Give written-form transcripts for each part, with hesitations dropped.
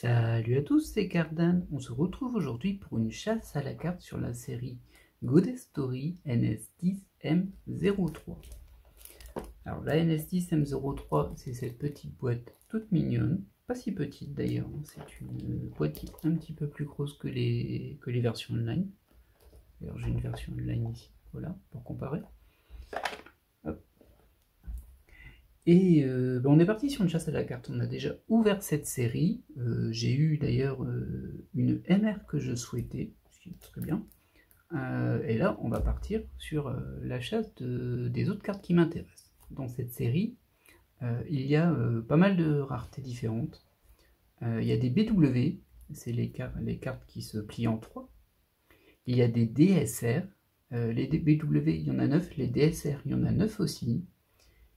Salut à tous, c'est Cardan. On se retrouve aujourd'hui pour une chasse à la carte sur la série Goddess Story NS10M03. Alors la NS10M03, c'est cette petite boîte toute mignonne, pas si petite d'ailleurs, c'est une boîte qui est un petit peu plus grosse que les versions online. D'ailleurs j'ai une version online ici, voilà, pour comparer. Hop. Et on est parti sur une chasse à la carte, on a déjà ouvert cette série, j'ai eu d'ailleurs une MR que je souhaitais, ce qui est très bien, et là on va partir sur la chasse des autres cartes qui m'intéressent. Dans cette série, il y a pas mal de raretés différentes, il y a des BW, c'est les cartes qui se plient en 3, il y a des DSR, les BW il y en a 9, les DSR il y en a 9 aussi.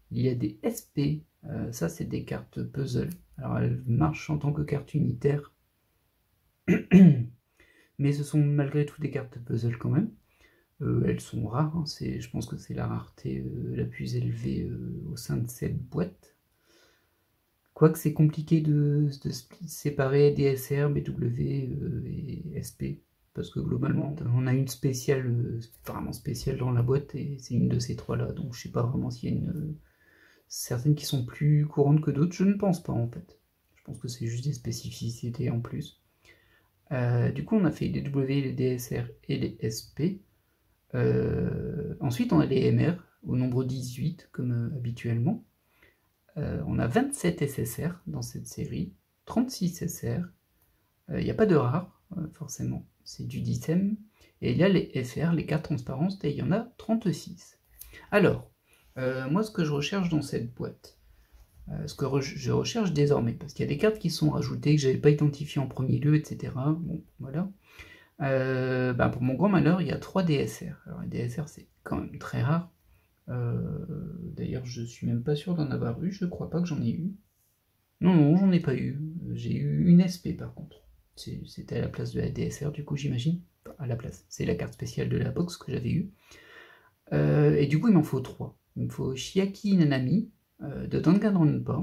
Il y a des SP, ça c'est des cartes puzzle. Alors elles marchent en tant que cartes unitaires, mais ce sont malgré tout des cartes puzzle quand même. Elles sont rares, hein. Je pense que c'est la rareté la plus élevée au sein de cette boîte. Quoique c'est compliqué de séparer DSR, BW et SP, parce que globalement on a une spéciale, vraiment spéciale dans la boîte, et c'est une de ces trois-là, donc je sais pas vraiment s'il y a certaines qui sont plus courantes que d'autres, je ne pense pas en fait. Je pense que c'est juste des spécificités en plus. Du coup, on a fait les W, les DSR et les SP. Ensuite, on a les MR, au nombre 18, comme habituellement. On a 27 SSR dans cette série, 36 SR. Il n'y a pas de rare, forcément, c'est du 10ème. Et il y a les FR, les cartes transparentes, et il y en a 36. Alors, moi, ce que je recherche dans cette boîte, ce que je recherche désormais, parce qu'il y a des cartes qui sont rajoutées, que je n'avais pas identifiées en premier lieu, etc. Bon, voilà. Pour mon grand malheur, il y a 3 DSR. Alors, les DSR, c'est quand même très rare. D'ailleurs, je suis même pas sûr d'en avoir eu, je crois pas que j'en ai eu. Non, j'en ai pas eu. J'ai eu une SP, par contre. C'était à la place de la DSR, du coup, j'imagine. Enfin, à la place. C'est la carte spéciale de la box que j'avais eue. Et du coup, il m'en faut 3. Il me faut Chiaki Nanami de Danganronpa.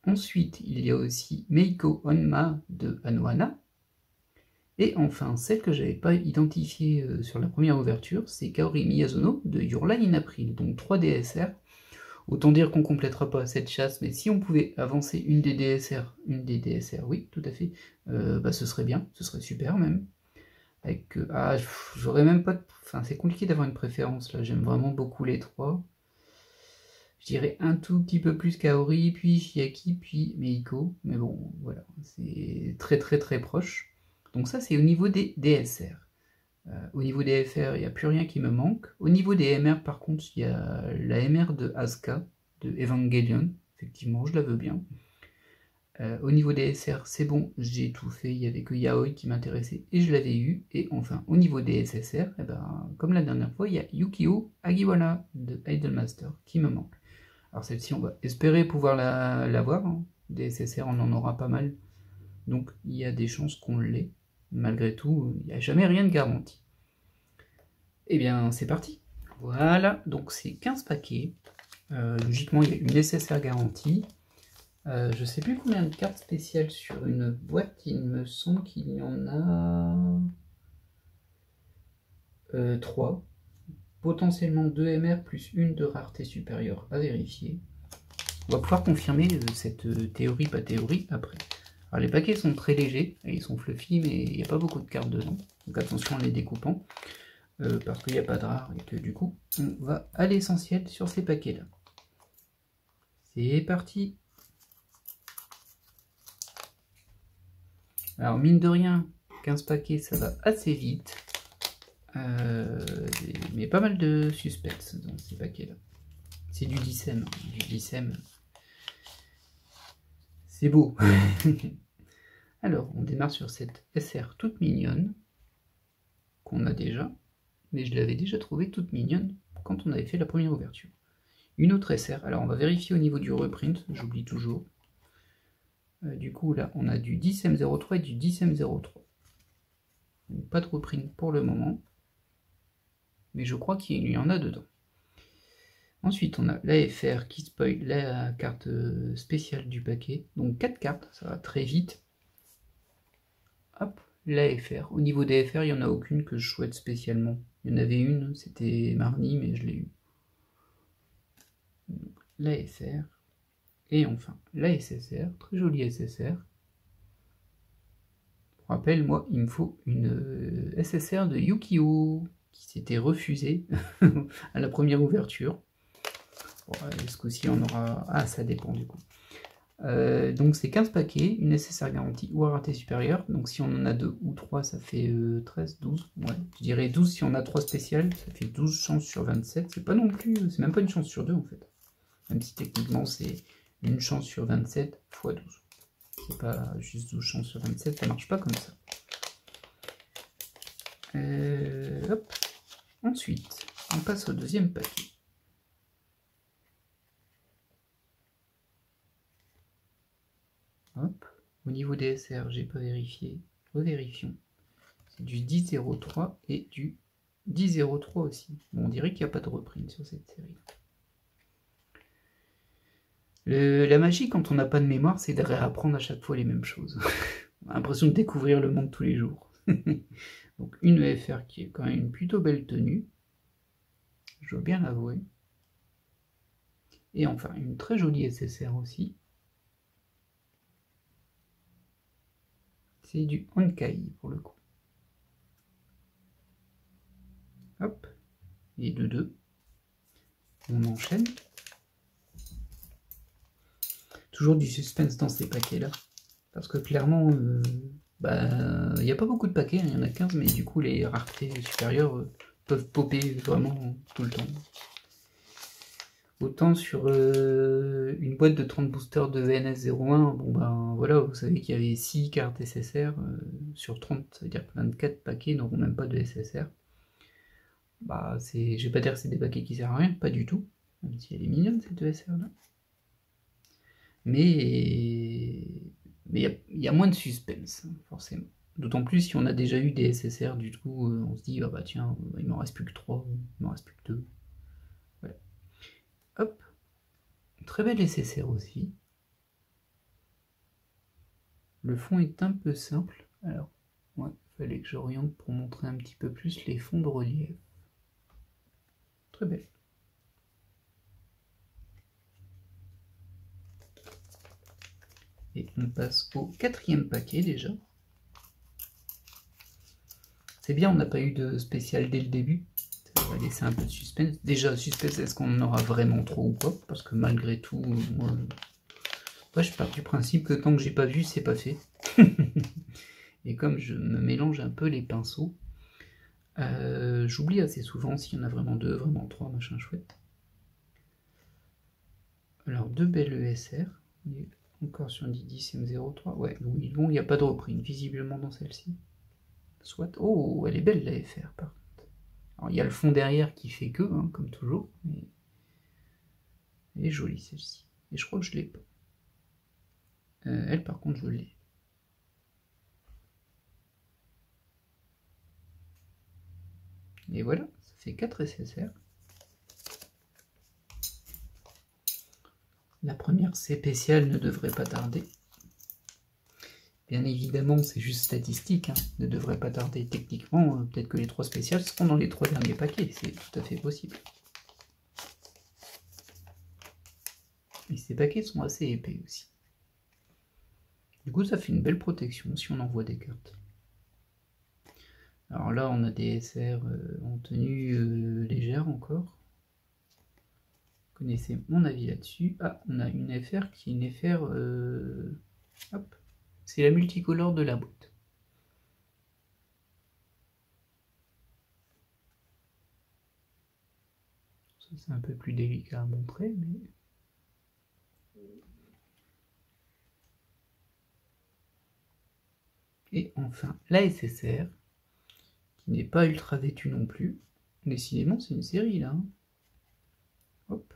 Ensuite, il y a aussi Meiko Honma de Anohana. Et enfin, celle que je n'avais pas identifiée sur la première ouverture, c'est Kaori Miyazono de Your Lie in April. Donc 3 DSR. Autant dire qu'on ne complétera pas cette chasse, mais si on pouvait avancer une des DSR, oui, tout à fait, ce serait bien, ce serait super même. Avec, j'aurais même pas... Enfin, c'est compliqué d'avoir une préférence, là. J'aime vraiment beaucoup les 3. Je dirais un tout petit peu plus Kaori, puis Chiaki, puis Meiko. Mais bon, voilà, c'est très très très proche. Donc ça, c'est au niveau des DSR. Au niveau des FR, il n'y a plus rien qui me manque. Au niveau des MR, par contre, il y a la MR de Asuka, de Evangelion. Effectivement, je la veux bien. Au niveau des SR, c'est bon, j'ai tout fait, il n'y avait que Yaoi qui m'intéressait et je l'avais eu. Et enfin, au niveau des SSR, comme la dernière fois, il y a Yukio Agiwara de Idolmaster qui me manque. Alors celle-ci, on va espérer pouvoir l'avoir. Hein. Des SSR, on en aura pas mal. Donc il y a des chances qu'on l'ait. Malgré tout, il n'y a jamais rien de garanti. Eh bien, c'est parti. Voilà, donc c'est 15 paquets. Logiquement, il y a une SSR garantie. Je sais plus combien de cartes spéciales sur une boîte, il me semble qu'il y en a 3. Potentiellement 2 MR plus une de rareté supérieure à vérifier. On va pouvoir confirmer cette théorie, pas théorie, après. Alors les paquets sont très légers, ils sont fluffy, mais il n'y a pas beaucoup de cartes dedans. Donc attention en les découpant, parce qu'il n'y a pas de rare, et que du coup, on va à l'essentiel sur ces paquets-là. C'est parti. Alors mine de rien, 15 paquets ça va assez vite, mais pas mal de suspense dans ces paquets là. C'est du 10ème, c'est beau. Alors on démarre sur cette SR toute mignonne, qu'on a déjà, mais je l'avais déjà trouvée toute mignonne quand on avait fait la première ouverture. Une autre SR, alors on va vérifier au niveau du reprint, j'oublie toujours. Du coup là on a du 10M03 et du 10M03. Donc, pas de reprint pour le moment, mais je crois qu'il y en a dedans. Ensuite, on a l'AFR qui spoil la carte spéciale du paquet. Donc 4 cartes, ça va très vite. Hop, l'AFR. Au niveau des FR, il n'y en a aucune que je souhaite spécialement. Il y en avait une, c'était Marnie, mais je l'ai eu. L'AFR. Et enfin, la SSR. Très jolie SSR. Pour rappel, moi, il me faut une SSR de Yu-Gi-Oh! Qui s'était refusée à la première ouverture. Bon, ce coup-ci, on aura... Ah, ça dépend du coup. Donc c'est 15 paquets, une SSR garantie ou à raté supérieur. Donc si on en a 2 ou 3, ça fait 13, 12. Ouais, je dirais 12 si on a 3 spéciales, ça fait 12 chances sur 27. C'est pas non plus, c'est même pas une chance sur 2 en fait. Même si techniquement c'est une chance sur 27 x 12. C'est pas juste 12 chances sur 27, ça marche pas comme ça. Hop. Ensuite, on passe au deuxième paquet. Hop. Au niveau des SR, j'ai pas vérifié. Revérifions. C'est du 10-03 et du 10-03 aussi. Bon, on dirait qu'il n'y a pas de reprint sur cette série. La magie, quand on n'a pas de mémoire, c'est de réapprendre à chaque fois les mêmes choses. On a l'impression de découvrir le monde tous les jours. Donc une EFR qui est quand même une plutôt belle tenue. Je dois bien l'avouer. Et enfin, une très jolie SSR aussi. C'est du Honkai pour le coup. Hop. Et de 2. On enchaîne. Toujours du suspense dans ces paquets-là. Parce que clairement, il n'y a pas beaucoup de paquets, il y en a 15, mais du coup les raretés supérieures peuvent popper vraiment tout le temps. Autant sur une boîte de 30 boosters de VNS01, bon ben voilà, vous savez qu'il y avait 6 cartes SSR sur 30, ça veut dire que 24 paquets n'auront même pas de SSR. Bah je vais pas dire que c'est des paquets qui servent à rien, pas du tout, même si elle est mignonne cette ESR là. Mais il y a moins de suspense, forcément. D'autant plus si on a déjà eu des SSR, du coup, on se dit, ah bah tiens, il m'en reste plus que 3, il m'en reste plus que 2. Voilà. Hop. Très belle SSR aussi. Le fond est un peu simple. Alors, ouais, il fallait que j'oriente pour montrer un petit peu plus les fonds de relief. Très belle. Et on passe au 4e paquet déjà. C'est bien, on n'a pas eu de spécial dès le début. Ça va laisser un peu de suspense. Déjà, suspense, est-ce qu'on en aura vraiment trop ou pas? Parce que malgré tout, moi, je pars du principe que tant que j'ai pas vu, c'est pas fait. Et comme je me mélange un peu les pinceaux, j'oublie assez souvent s'il y en a vraiment 2, vraiment 3, machin chouette. Alors, 2 belles ESR. Encore sur Didi M03. Ouais, oui, bon, il n'y a pas de reprint visiblement dans celle-ci. Soit. Oh, elle est belle la FR par contre. Alors, il y a le fond derrière qui fait que, hein, comme toujours, mais elle est jolie celle-ci. Et je crois que je l'ai pas. Elle, par contre, je l'ai. Et voilà, ça fait 4 SSR. La première spéciale ne devrait pas tarder. Bien évidemment, c'est juste statistique, hein, ne devrait pas tarder. Techniquement, peut-être que les 3 spéciales seront dans les 3 derniers paquets, c'est tout à fait possible. Et ces paquets sont assez épais aussi. Du coup, ça fait une belle protection si on envoie des cartes. Alors là, on a des SR en tenue légère encore. Vous connaissez mon avis là-dessus. Ah, on a une FR qui est une FR... hop, c'est la multicolore de la boîte. Ça, c'est un peu plus délicat à montrer, mais... Et enfin, la SSR, qui n'est pas ultra vêtue non plus. Décidément, c'est une série, là. Hein. Hop.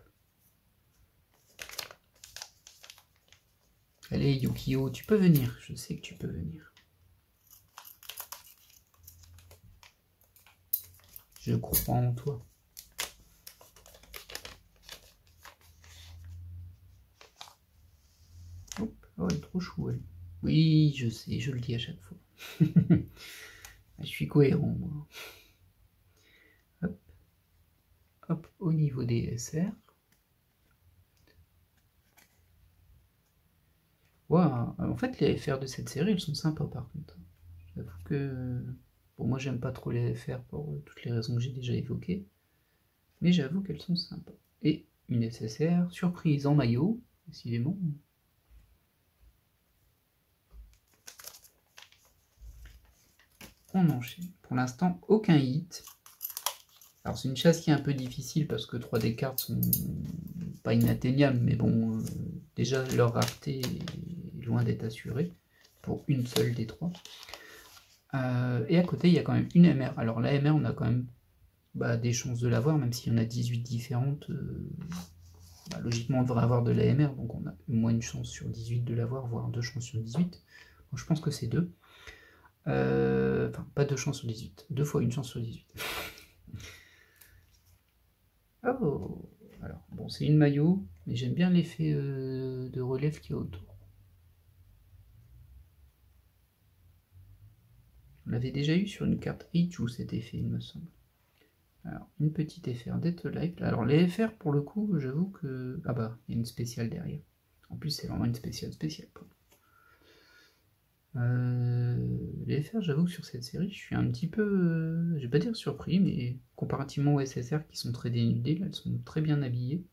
Allez, Yu-Gi-Oh, tu peux venir. Je sais que tu peux venir. Je crois en toi. Oh, elle est trop chou, elle. Oui, je sais, je le dis à chaque fois. Je suis cohérent, moi. Hop. Hop, au niveau des SR. Wow. En fait, les FR de cette série, elles sont sympas, par contre. J'avoue que... Bon, moi, j'aime pas trop les FR pour toutes les raisons que j'ai déjà évoquées. Mais j'avoue qu'elles sont sympas. Et une SSR, surprise en maillot, décidément. On enchaîne. Pour l'instant, aucun hit. Alors c'est une chasse qui est un peu difficile parce que 3 des cartes sont pas inatteignables, mais bon, déjà leur rareté est loin d'être assurée pour une seule des 3. Et à côté, il y a quand même une MR. Alors la MR, on a quand même des chances de l'avoir, même s'il y en a 18 différentes. Logiquement, on devrait avoir de la MR, donc on a au moins une chance sur 18 de l'avoir, voire 2 chances sur 18. Donc, je pense que c'est 2. Enfin, pas 2 chances sur 18. 2 fois une chance sur 18. Oh, alors, bon, c'est une maillot, mais j'aime bien l'effet de relief qui est autour. On l'avait déjà eu sur une carte Ichu, cet effet, il me semble. Alors, une petite FR Death Life. Alors, les FR, pour le coup, j'avoue que... Ah bah, il y a une spéciale derrière. En plus, c'est vraiment une spéciale. Les FR, j'avoue que sur cette série, je suis un petit peu... je vais pas dire surpris, mais comparativement aux SSR qui sont très dénudées, là, elles sont très bien habillées.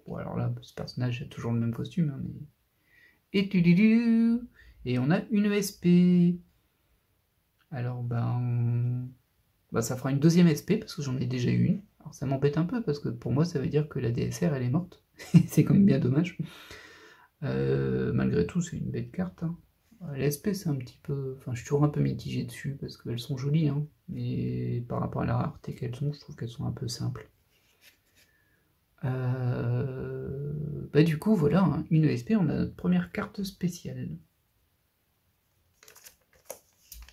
Bon, alors là, ce personnage a toujours le même costume, hein, mais... Et on a une ESP. Alors, ça fera une deuxième SP, parce que j'en ai déjà eu une. Alors ça m'embête un peu, parce que pour moi, ça veut dire que la DSR, elle est morte. C'est quand même bien dommage. Malgré tout, c'est une belle carte. Hein. Les SP, c'est un petit peu... Enfin, je suis toujours un peu mitigé dessus, parce qu'elles sont jolies, hein. Mais par rapport à la rareté qu'elles ont, je trouve qu'elles sont un peu simples. Du coup, voilà, hein, une ESP, on a notre première carte spéciale.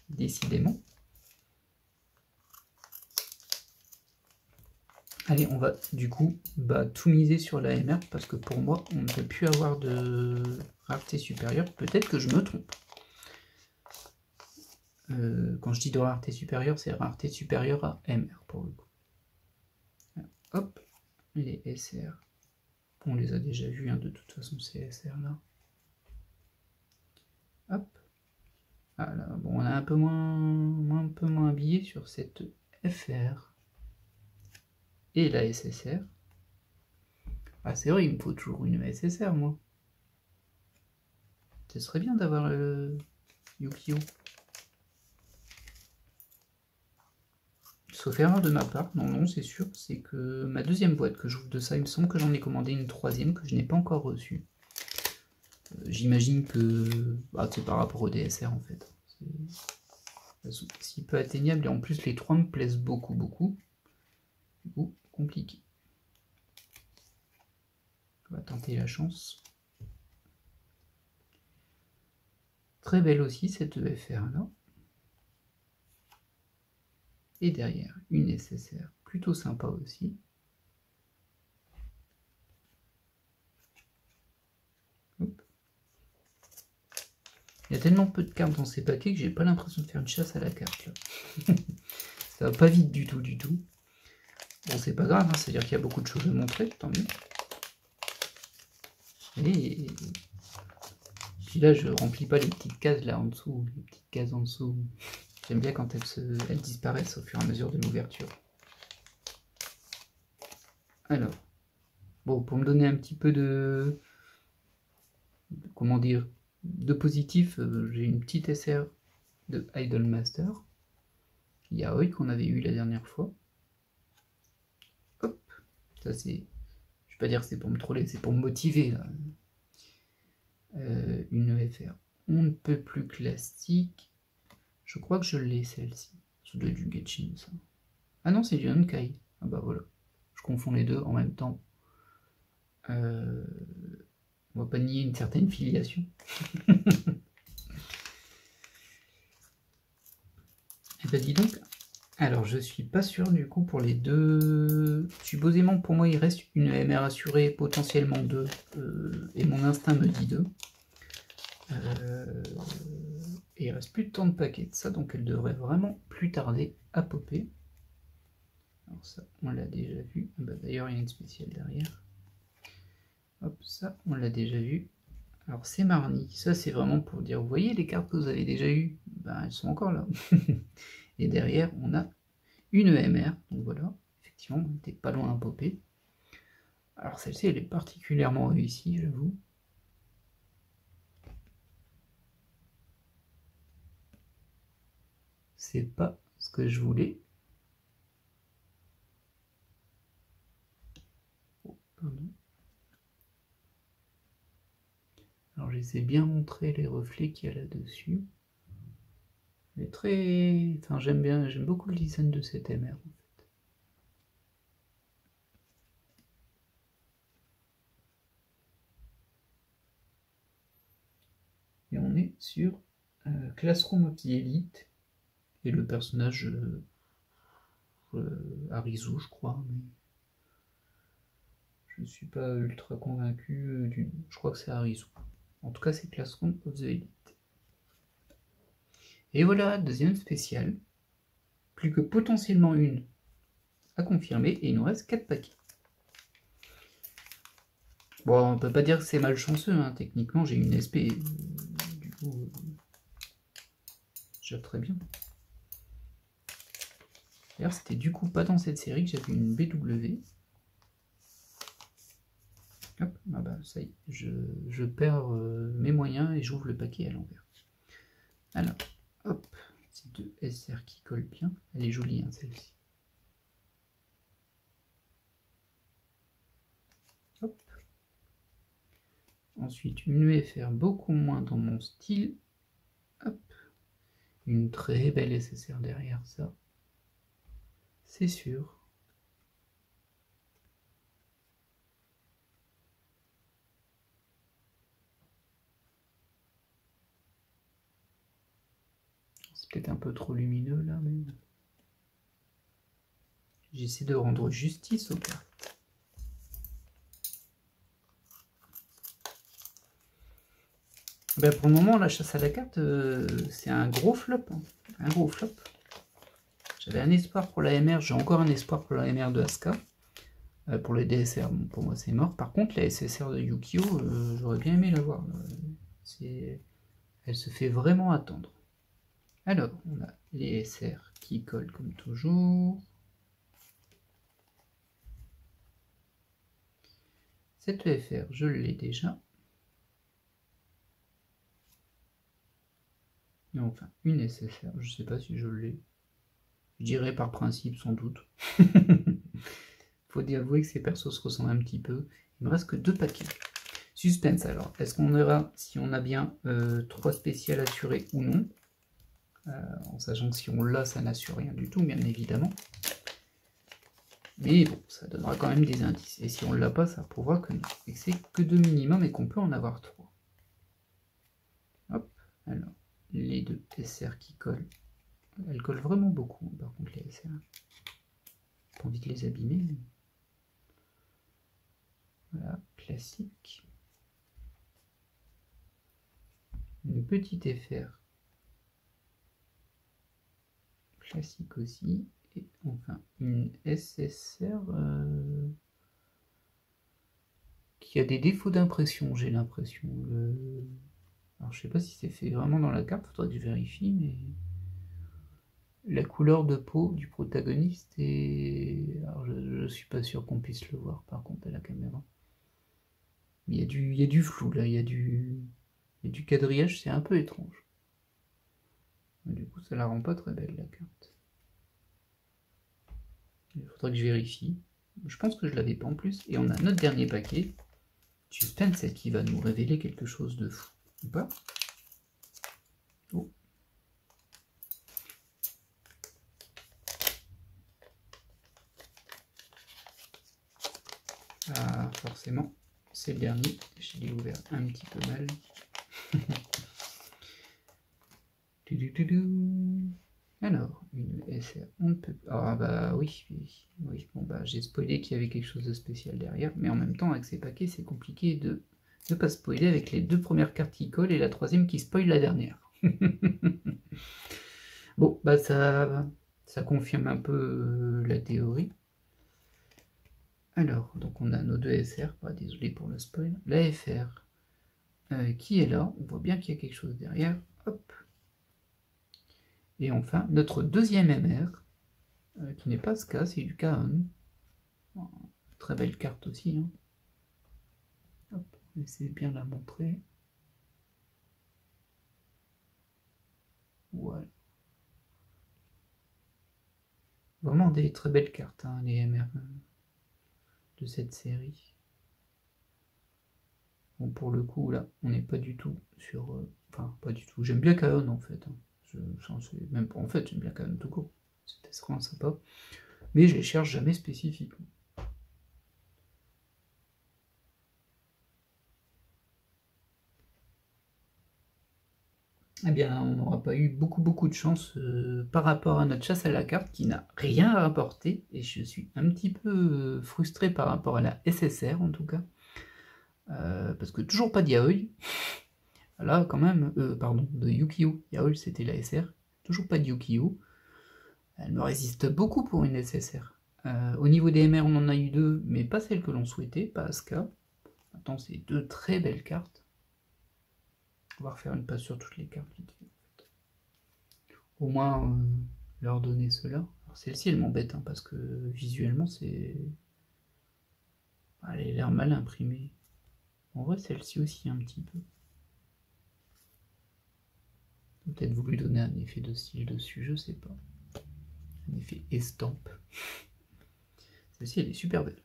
Décidément. Allez, on va du coup tout miser sur la MR, parce que pour moi, on ne peut plus avoir de rareté supérieure. Peut-être que je me trompe. Quand je dis de rareté supérieure, c'est rareté supérieure à MR pour le coup. Alors, hop, les SR. On les a déjà vus, hein, de toute façon, ces SR là. Hop. Ah là, bon, on est un peu moins habillé sur cette FR. Et la SSR. Ah, c'est vrai, il me faut toujours une SSR, moi. Ce serait bien d'avoir Yu-Gi-Oh! Sauf erreur de ma part, non, c'est sûr, c'est que ma deuxième boîte que j'ouvre de ça, il me semble que j'en ai commandé une troisième que je n'ai pas encore reçue. J'imagine que c'est par rapport au DSR en fait. C'est si peu atteignable et en plus les 3 me plaisent beaucoup. Du coup, compliqué. On va tenter la chance. Très belle aussi cette EFR là. Et derrière, une SSR plutôt sympa aussi. Hop. Il y a tellement peu de cartes dans ces paquets que j'ai pas l'impression de faire une chasse à la carte là. Ça va pas vite du tout. Bon, c'est pas grave, hein, c'est-à-dire qu'il y a beaucoup de choses à montrer, tant mieux. Et puis là, je remplis pas les petites cases là en dessous, les petites cases en dessous. J'aime bien quand elles disparaissent au fur et à mesure de l'ouverture. Alors, bon, pour me donner un petit peu de comment dire, de positif, j'ai une petite SR de Idolmaster, Yaoi, qu'on avait eu la dernière fois. Hop, ça c'est, je vais pas dire que c'est pour me troller, c'est pour me motiver là. Une EFR, on ne peut plus classique. Je crois que je l'ai celle-ci. Ça doit être du Genshin ça. Ah non, c'est du Honkai. Ah bah voilà. Je confonds les deux en même temps. On va pas nier une certaine filiation. Et bah dis donc. Alors je suis pas sûr du coup pour les deux. Supposément pour moi il reste une MR assurée, potentiellement 2. Et mon instinct me dit 2. Et il reste plus de tant de paquets de ça, donc elle devrait vraiment plus tarder à popper. Alors ça, on l'a déjà vu. Bah, d'ailleurs, il y a une spéciale derrière. Hop, ça, on l'a déjà vu. Alors c'est Marnie, ça c'est vraiment pour dire, vous voyez les cartes que vous avez déjà eues, ben, elles sont encore là. Et derrière, on a une EMR, donc voilà, effectivement, on n'était pas loin à popper. Alors celle-ci, elle est particulièrement réussie, j'avoue. C'est pas ce que je voulais. Oh, pardon. Alors j'essaie bien montrer les reflets qu'il y a là-dessus. Elle est très... Enfin j'aime beaucoup le design de cette MR en fait. Et on est sur Classroom of the Elite. Et le personnage Arizu, je crois, mais je ne suis pas ultra convaincu du nom. Je crois que c'est Arizu. En tout cas, c'est Classroom of the Elite. Et voilà, deuxième spéciale. Plus que potentiellement une à confirmer, et il nous reste 4 paquets. Bon, on peut pas dire que c'est malchanceux, hein. Techniquement, j'ai une SP. Du coup, je gère très bien. D'ailleurs, c'était du coup pas dans cette série que j'avais une BW. Hop, ah bah ça y est, je perds mes moyens et j'ouvre le paquet à l'envers. Alors, hop, c'est deux SR qui collent bien. Elle est jolie, hein, celle-ci. Hop. Ensuite, une UFR beaucoup moins dans mon style. Hop. Une très belle SSR derrière ça. C'est sûr. C'est peut-être un peu trop lumineux là, mais j'essaie de rendre justice aux cartes. Ben pour le moment, la chasse à la carte, c'est un gros flop. Hein. Un gros flop. J'avais un espoir pour la MR, j'ai encore un espoir pour la MR de Asuka. Pour les DSR, bon, pour moi c'est mort. Par contre, la SSR de Yukio, j'aurais bien aimé la voir. Elle se fait vraiment attendre. Alors, on a les SR qui collent comme toujours. Cette EFR, je l'ai déjà. Et enfin, une SSR, je ne sais pas si je l'ai. Je dirais par principe, sans doute. Faut avouer que ces persos se ressemblent un petit peu. Il me reste que 2 paquets. Suspense alors. Est-ce qu'on verra si on a bien 3 spéciales assurées ou non, en sachant que si on l'a, ça n'assure rien du tout, bien évidemment. Mais bon, ça donnera quand même des indices. Et si on ne l'a pas, ça prouvera que non. Et que c'est que 2 minimum et qu'on peut en avoir 3. Hop, alors, les 2 SR qui collent. Elles collent vraiment beaucoup, par contre, les SR. Pas envie de les abîmer. Mais... Voilà, classique. Une petite FR. Classique aussi. Et enfin, une SSR qui a des défauts d'impression, j'ai l'impression. Alors, je sais pas si c'est fait vraiment dans la carte, faudrait que je vérifie, mais la couleur de peau du protagoniste est... Alors, je suis pas sûr qu'on puisse le voir, par contre, à la caméra. Mais il y a du flou, là, il y a du quadrillage, c'est un peu étrange. Mais du coup, ça la rend pas très belle, la carte. Il faudrait que je vérifie. Je pense que je l'avais pas en plus. Et on a notre dernier paquet. Suspense, c'est qui va nous révéler quelque chose de fou. Ou pas? Oh. Ah, forcément, c'est le dernier. Je l'ai ouvert un petit peu mal. Alors, une SR, on ne peut pas... Ah bah oui, oui. Bon bah j'ai spoilé qu'il y avait quelque chose de spécial derrière, mais en même temps avec ces paquets c'est compliqué de Ne pas spoiler avec les 2 premières cartes qui collent et la 3e qui spoil la dernière. Bon, bah ça confirme un peu la théorie. Alors, donc on a nos 2 SR, désolé pour le spoil. La FR qui est là, on voit bien qu'il y a quelque chose derrière. Hop. Et enfin, notre 2e MR, qui n'est pas Ska, c'est du Kaon. Très belle carte aussi. Hein. Hop, on essaie bien la montrer. Voilà. Vraiment des très belles cartes, hein, les MR de cette série. Bon, pour le coup, là, on n'est pas du tout sur... Enfin, pas du tout. J'aime bien Kaon, en fait. Hein. Même en fait, j'aime bien Kaon tout court. C'était vraiment sympa. Mais je les cherche jamais spécifiquement. Eh bien, on n'aura pas eu beaucoup de chance par rapport à notre chasse à la carte qui n'a rien rapporté. Et je suis un petit peu frustré par rapport à la SSR, en tout cas. Parce que toujours pas de Yaoi. Là, quand même, pardon, de Yu-Gi-Oh! Yaoi, c'était la SR. Toujours pas de Yu-Gi-Oh! Elle me résiste beaucoup pour une SSR. Au niveau des MR, on en a eu 2, mais pas celles que l'on souhaitait, pas Asuka. Attends, c'est 2 très belles cartes. On va refaire une passe sur toutes les cartes. Au moins, leur donner cela. Celle-ci, elle m'embête, hein, parce que visuellement, c'est... Elle a l'air mal imprimée. En vrai, celle-ci aussi, un petit peu. Peut-être voulu donner un effet de style dessus, je sais pas. Un effet estampe. Celle-ci, elle est super belle.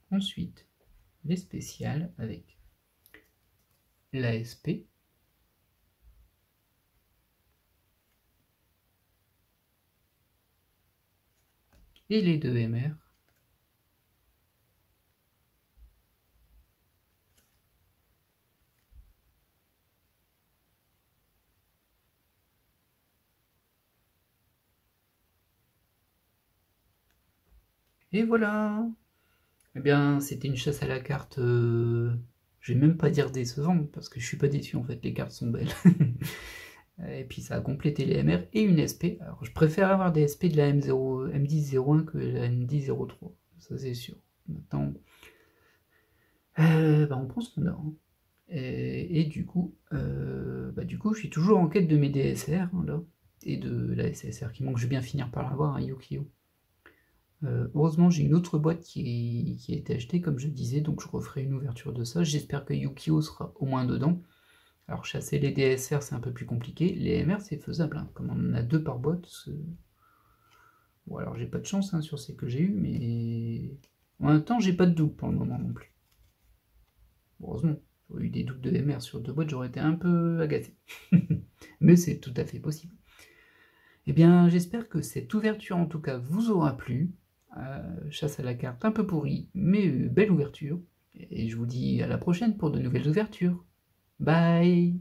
Ensuite, les spéciales avec l'ASP. Et les 2 MR. Et voilà. Eh bien, c'était une chasse à la carte, je vais même pas dire décevante, parce que je suis pas déçu en fait, les cartes sont belles. Et puis ça a complété les MR et une SP. Alors je préfère avoir des SP de la M10-01 que la M10-03, ça c'est sûr. Maintenant, on prend ce qu'on a. Hein. Et du coup, je suis toujours en quête de mes DSR, hein, là, et de la SSR qui manque, je vais bien finir par l'avoir, un Yu-Gi-Oh! Heureusement, j'ai une autre boîte qui a été achetée, comme je disais, donc je referai une ouverture de ça. J'espère que Yu-Gi-Oh! Sera au moins dedans. Alors, chasser les DSR, c'est un peu plus compliqué. Les MR, c'est faisable. Hein. Comme on en a 2 par boîte. Bon, alors, j'ai pas de chance hein, sur ces que j'ai eu, mais en même temps, j'ai pas de double pour le moment non plus. Heureusement, j'aurais eu des doubles de MR sur 2 boîtes, j'aurais été un peu agacé. Mais c'est tout à fait possible. Eh bien, j'espère que cette ouverture, en tout cas, vous aura plu. Chasse à la carte un peu pourrie, mais belle ouverture. Et je vous dis à la prochaine pour de nouvelles ouvertures. Bye!